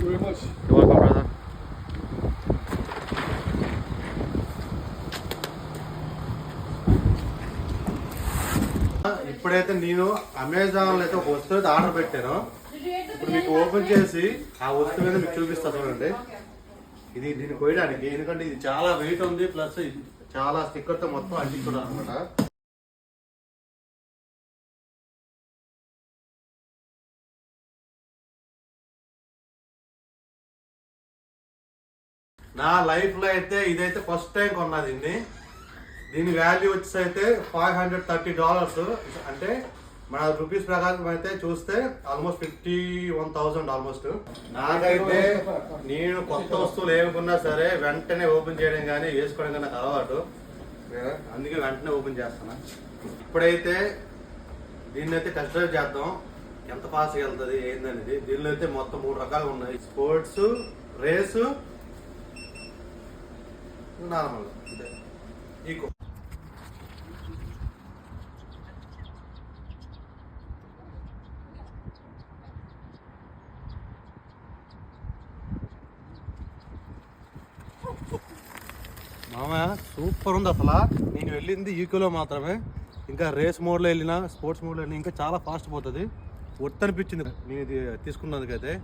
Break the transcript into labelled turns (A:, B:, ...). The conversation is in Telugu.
A: very much.
B: You're welcome, brother. ఇప్పుడైతే నేను అమెజాన్లో అయితే ఒక వస్తువు అయితే ఆర్డర్ పెట్టాను. ఇప్పుడు మీకు ఓపెన్ చేసి ఆ వస్తువు మీద మీకు చూపిస్తాను చూడండి. ఇది దీన్ని కోయడానికి, ఎందుకంటే ఇది చాలా వెయిట్ ఉంది, ప్లస్ చాలా స్టిక్కర్తో మొత్తం అంటించుకున్నాను అనమాట. నా లైఫ్ లో అయితే ఇదైతే ఫస్ట్ టైం కొన్నా దీని వాల్యూ వచ్చేసి అయితే $530. అంటే మన రూపీస్ ప్రకారం అయితే చూస్తే ఆల్మోస్ట్ 51,000 ఆల్మోస్ట్. నాకైతే నేను కొత్త వస్తువులు ఏమనుకున్నా సరే వెంటనే ఓపెన్ చేయడం కానీ వేసుకోవడం కానీ నాకు అలవాటు, అందుకే వెంటనే ఓపెన్ చేస్తాను. ఇప్పుడైతే దీన్ని అయితే టెస్ట్ డ్రైవ్ చేద్దాం, ఎంత ఫాస్ట్గా వెళ్తుంది ఏందనేది. దీనిలో అయితే మొత్తం 3 రకాలు ఉన్నాయి: స్పోర్ట్స్, రేసు, నార్మల్ అంటే ఈకో. మామయ్య సూపర్ ఉంది అసలు. నేను వెళ్ళింది ఈకోలో మాత్రమే, ఇంకా రేస్ మోడ్లో వెళ్ళినా, స్పోర్ట్స్ మోడ్లో వెళ్ళినా ఇంకా చాలా ఫాస్ట్ పోతుంది. వర్త్ అనిపించింది నేను ఇది తీసుకున్నందుకైతే.